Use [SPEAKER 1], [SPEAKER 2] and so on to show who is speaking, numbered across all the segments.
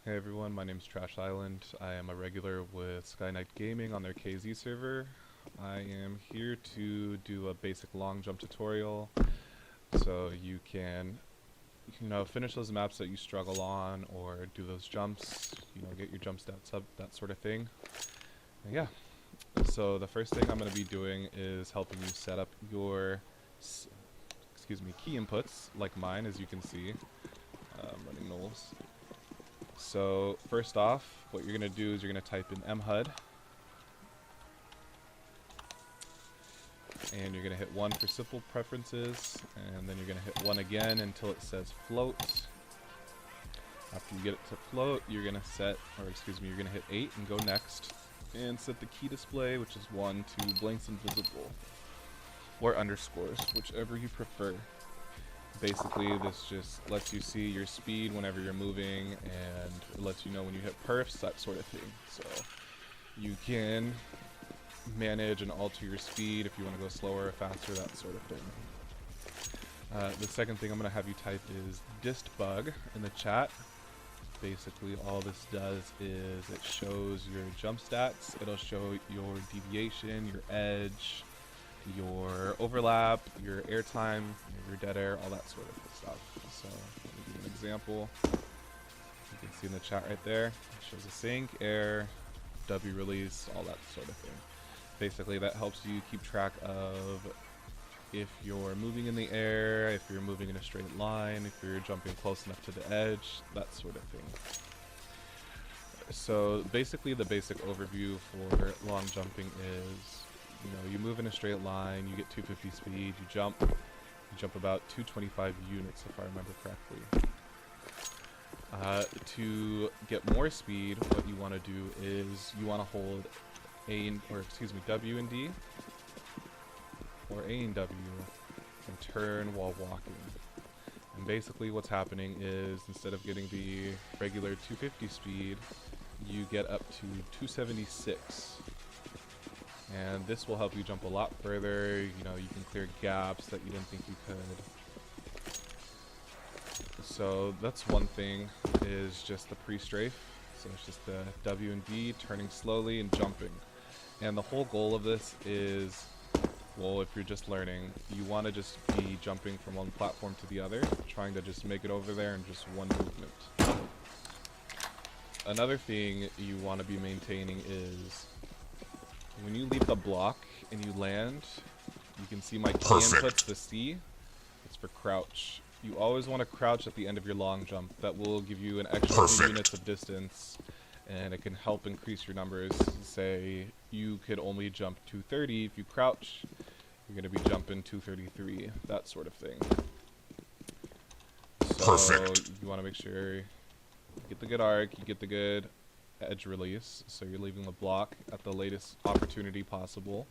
[SPEAKER 1] Hey everyone, my name's Trash Island. I am a regular with Skynight Gaming on their KZ server. I am here to do a basic long jump tutorial so you can, finish those maps that you struggle on or do those jumps, get your jump stats up, that sort of thing. And yeah, so the first thing I'm going to be doing is helping you set up your, key inputs like mine, as you can see. Running Knowles. So first off, what you're going to do is you're going to type in Mhud, and you're going to hit 1 for simple preferences, and then you're going to hit 1 again until it says float. After you get it to float, you're going to you're going to hit 8 and go next, and set the key display, which is 1, to blanks invisible, or underscores, whichever you prefer. Basically, this just lets you see your speed whenever you're moving, and it lets you know when you hit perfs, that sort of thing. So you can manage and alter your speed if you want to go slower or faster, that sort of thing. The second thing I'm going to have you type is Distbug in the chat. Basically, all this does is it shows your jump stats. It'll show your deviation, your edge, your overlap, your airtime, your dead air, all that sort of stuff. So let me give you an example. You can see in the chat right there, it shows a sync, air, W release, all that sort of thing. Basically that helps you keep track of if you're moving in the air, if you're moving in a straight line, if you're jumping close enough to the edge, that sort of thing. So basically the basic overview for long jumping is, you move in a straight line, you get 250 speed, you jump about 225 units if I remember correctly. To get more speed, what you want to do is you want to hold W and D, or A and W, and turn while walking. And basically what's happening is, instead of getting the regular 250 speed, you get up to 276. And this will help you jump a lot further. You can clear gaps that you didn't think you could. So that's one thing, is just the pre-strafe. So it's just the W and D, turning slowly and jumping. And the whole goal of this is, well, if you're just learning, you want to just be jumping from one platform to the other, trying to just make it over there in just one movement. Another thing you want to be maintaining is, when you leave the block and you land, you can see my key inputs, the C, it's for crouch. You always want to crouch at the end of your long jump. That will give you an extra 2 units of distance, and it can help increase your numbers. Say you could only jump 230, if you crouch, you're going to be jumping 233, that sort of thing. So you want to make sure you get the good arc, you get the good edge release, so you're leaving the block at the latest opportunity possible,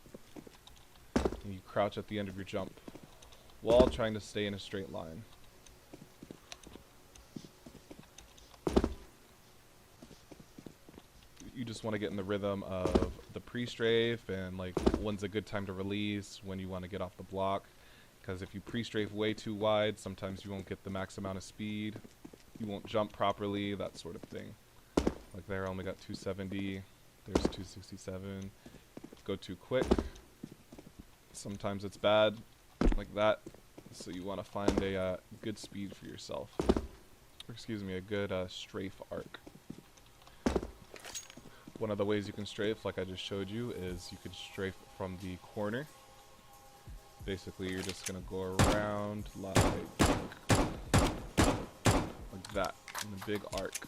[SPEAKER 1] and you crouch at the end of your jump while trying to stay in a straight line. You just want to get in the rhythm of the pre-strafe, and like when's a good time to release, when you want to get off the block, because if you pre-strafe way too wide, sometimes you won't get the max amount of speed, you won't jump properly, that sort of thing. Like there, I only got 270, there's 267. Go too quick, sometimes it's bad, like that. So you want to find a good speed for yourself. Or a good strafe arc. One of the ways you can strafe, like I just showed you, is you could strafe from the corner. Basically, you're just going to go around like that, in a big arc.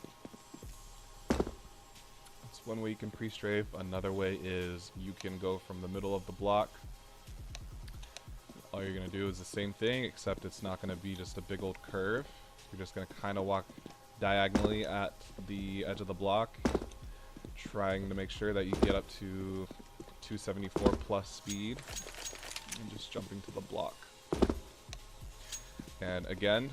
[SPEAKER 1] One way you can pre-strafe. Another way is you can go from the middle of the block. All you're going to do is the same thing, except it's not going to be just a big old curve. You're just going to kind of walk diagonally at the edge of the block, trying to make sure that you get up to 274 plus speed, and just jumping to the block. And again,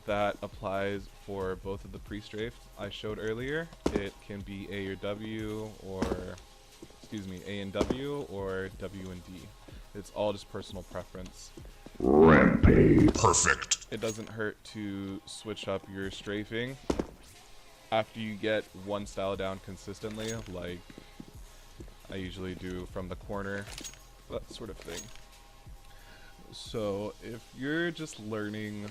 [SPEAKER 1] that applies for both of the pre-strafe I showed earlier. It can be A or W, or A and W, or W and D. It's all just personal preference.
[SPEAKER 2] Rampage. Perfect.
[SPEAKER 1] It doesn't hurt to switch up your strafing after you get one style down consistently, like I usually do from the corner, that sort of thing. So if you're just learning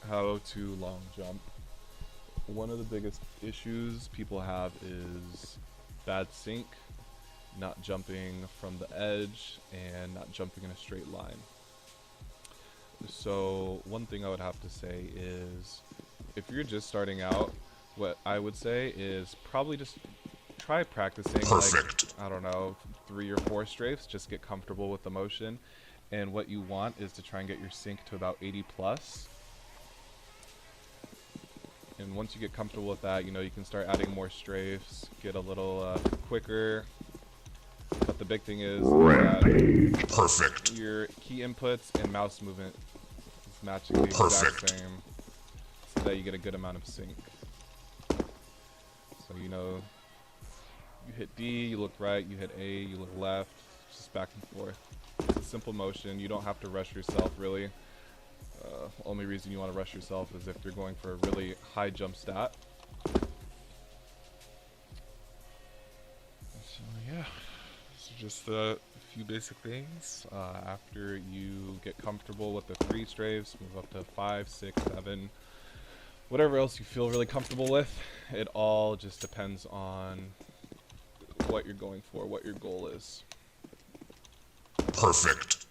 [SPEAKER 1] how to long jump, one of the biggest issues people have is bad sync, not jumping from the edge, and not jumping in a straight line. So one thing I would have to say is, if you're just starting out, what I would say is probably just try practicing like, I don't know, 3 or 4 strafes, just get comfortable with the motion. And what you want is to try and get your sync to about 80 plus. And once you get comfortable with that, you know, you can start adding more strafes, get a little quicker. But the big thing is that your key inputs and mouse movement is matching the exact same, so that you get a good amount of sync. So, you know, you hit D, you look right, you hit A, you look left, just back and forth. It's a simple motion. You don't have to rush yourself, really. Only reason you want to rush yourself is if you're going for a really high jump stat. So yeah, these are just a few basic things. After you get comfortable with the 3 strafes, move up to 5, 6, 7, whatever else you feel really comfortable with. It all just depends on what you're going for, what your goal is.
[SPEAKER 2] Perfect.